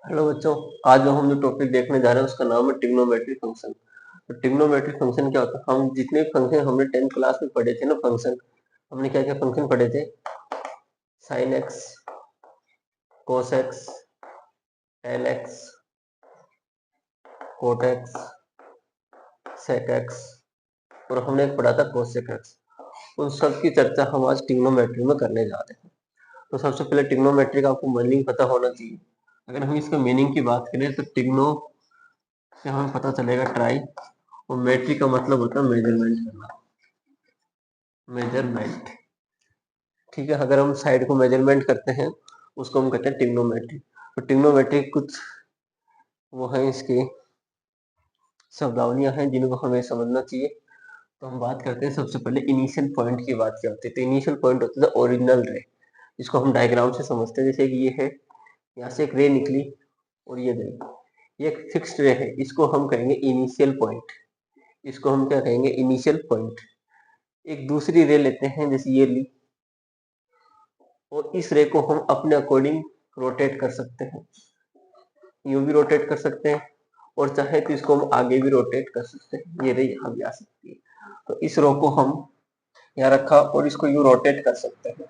Hello बच्चों, आज हम जो टॉपिक देखने जा रहे हैं उसका नाम है ट्रिग्नोमेट्रिक फंक्शन। तो ट्रिग्नोमेट्रिक फंक्शन क्या होता है? हम जितने फंक्शन हमने 10th क्लास में पढ़े थे ना फंक्शन, हमने क्या क्या फंक्शन पढ़े थे? Sine x, cos x, tan x, cot x, sec x, और हमने एक पढ़ा था कोसेक एक्स। उन सब की चर्चा हम आज ट्रिग्नोमेट्री में करने जा रहे हैं। तो सबसे पहले ट्रिग्नोमेट्री का आपको मीनिंग पता होना चाहिए। अगर हम इसके मीनिंग की बात करें तो ट्रिग्नो से हमें पता चलेगा ट्राई, और मेट्री का मतलब होता है मेजरमेंट करना, मेजरमेंट। ठीक है, अगर हम साइड को मेजरमेंट करते हैं उसको हम कहते हैं ट्रिग्नोमेट्री। तो ट्रिग्नोमेट्री कुछ वो है इसकी शब्दावलियां हैं जिनको हमें समझना चाहिए। तो हम बात करते हैं सबसे पहले इनिशियल पॉइंट की बात क्या होती है। तो इनिशियल पॉइंट होता है ओरिजिनल रे, इसको हम डायग्राम से समझते हैं। जैसे कि ये है, यहाँ से एक रे निकली और ये गई, ये एक फिक्स्ड रे है, इसको हम कहेंगे इनिशियल पॉइंट। इसको हम क्या कहेंगे? Initial point. एक दूसरी रे लेते हैं जैसे ये ली, और इस रे को हम अपने अकॉर्डिंग रोटेट कर सकते हैं। यूं भी रोटेट कर सकते हैं, और चाहे तो इसको हम आगे भी रोटेट कर सकते हैं। ये रे यहाँ भी आ सकती है। तो इस रो को हम यहाँ रखा और इसको यूं रोटेट कर सकते हैं।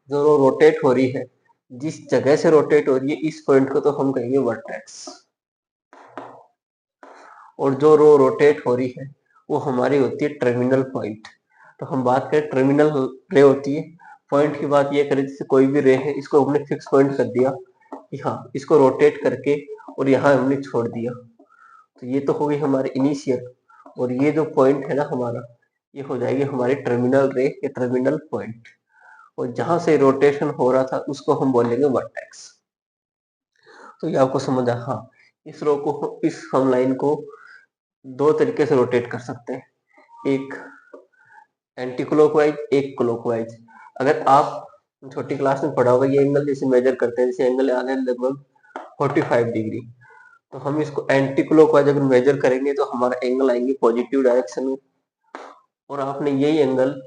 जो रो रोटेट हो रही है, जिस जगह से रोटेट हो रही है, इस पॉइंट को तो हम कहेंगे वर्टेक्स। और जो रो रोटेट हो रही है वो हमारी होती है टर्मिनल पॉइंट। तो हम बात करें टर्मिनल रे होती है। पॉइंट की बात ये करें, जैसे कोई भी रे है, इसको हमने फिक्स पॉइंट कर दिया कि हाँ, इसको रोटेट करके और यहाँ हमने छोड़ दिया। तो ये तो हो गई हमारी इनिशियल, और ये जो पॉइंट है ना हमारा, ये हो जाएगी हमारी टर्मिनल रे या टर्मिनल पॉइंट। और जहां से रोटेशन हो रहा था उसको हम बोलेंगे वर्टेक्स। तो ये आपको समझ आ? हाँ, इस रो को, इस हम लाइन को दो तरीके से रोटेट कर सकते हैं, एक एंटी क्लॉकवाइज, एक क्लॉकवाइज। अगर आप छोटी क्लास में पढ़ा होगा, ये एंगल जैसे मेजर करते हैं, जैसे एंगल आ रहा है लगभग 45 डिग्री, तो हम इसको एंटी क्लॉकवाइज अगर मेजर करेंगे तो हमारा एंगल आएंगे पॉजिटिव डायरेक्शन में। और आपने यही एंगल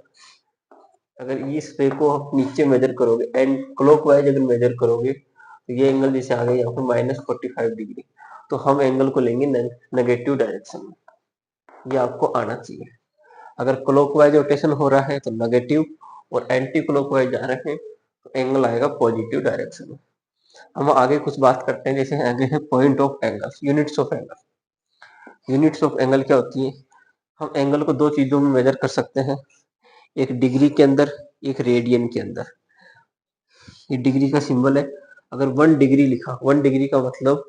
अगर इस रे को आप नीचे मेजर करोगे, एंड क्लॉकवाइज अगर मेजर करोगे, तो ये एंगल जैसे आ गया यहाँ पर -45 डिग्री, तो हम एंगल को लेंगे नेगेटिव डायरेक्शन में। ये आपको आना चाहिए। अगर क्लॉकवाइज रोटेशन हो रहा है तो नेगेटिव, और एंटी क्लॉकवाइज जा रहे हैं तो एंगल आएगा पॉजिटिव डायरेक्शन में। हम आगे कुछ बात करते हैं, जैसे आगे है point of angle, units of angle. Units of angle क्या होती है? हम एंगल को दो चीजों में मेजर कर सकते हैं, एक डिग्री के अंदर, एक रेडियन के अंदर। ये डिग्री का सिंबल है। अगर 1 डिग्री लिखा, 1 डिग्री का मतलब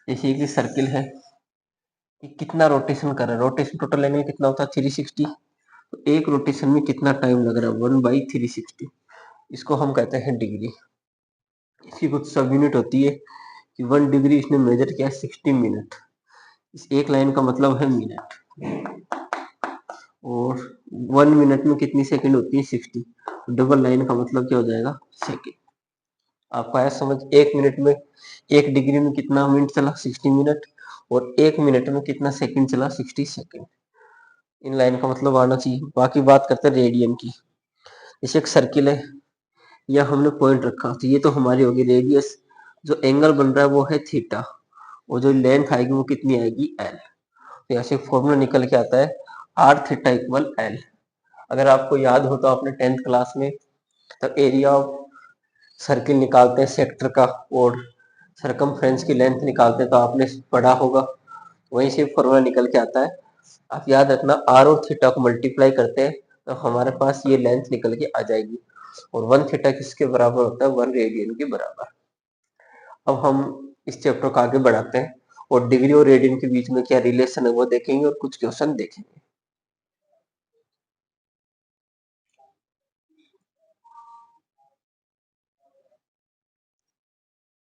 जैसे कि सर्किल है कि कितना रोटेशन कर रहा है, रोटेशन टोटल एंगल कितना होता है 360, तो एक रोटेशन में कितना टाइम लग रहा है 1/360, इसको हम कहते हैं डिग्री। इसकी कुछ सब यूनिट होती है कि 1 डिग्री इसने मेजर किया 60 मिनट, इस एक लाइन का मतलब है मिनट। और 1 मिनट में कितनी सेकंड होती है 60, डबल लाइन का मतलब क्या हो जाएगा सेकंड। आपको आया समझ? 1 मिनट में, 1 डिग्री में कितना मिनट चला 60 मिनट, और 1 मिनट में कितना सेकंड चला 60 सेकंड। इन लाइन का मतलब आना चाहिए। बाकी बात करते हैं रेडियन की। जैसे एक सर्किल है या हमने पॉइंट रखा, तो ये तो हमारी होगी रेडियस। जो एंगल बन रहा है वो है थीटा, और जो लेंथ आएगी वो कितनी आएगी एल। तो ऐसे फॉर्मूला निकल के आता है आर थीटा इक्वल एल। अगर आपको याद हो तो आपने 10th क्लास में तब एरिया ऑफ सर्किल निकालते हैं सेक्टर का, और सरकमफ्रेंस की लेंथ निकालते हैं, तो आपने पढ़ा होगा। वहीं से फॉर्मूला निकल के आता है। आप याद रखना, आर और थीटा को मल्टीप्लाई करते हैं तो हमारे पास ये लेंथ निकल के आ जाएगी, और 1 थीटा किसके बराबर होता है? 1 रेडियन के बराबर। अब हम इस चैप्टर को आगे बढ़ाते हैं, और डिग्री और रेडियन के बीच में क्या रिलेशन है वो देखेंगे, और कुछ क्वेश्चन देखेंगे।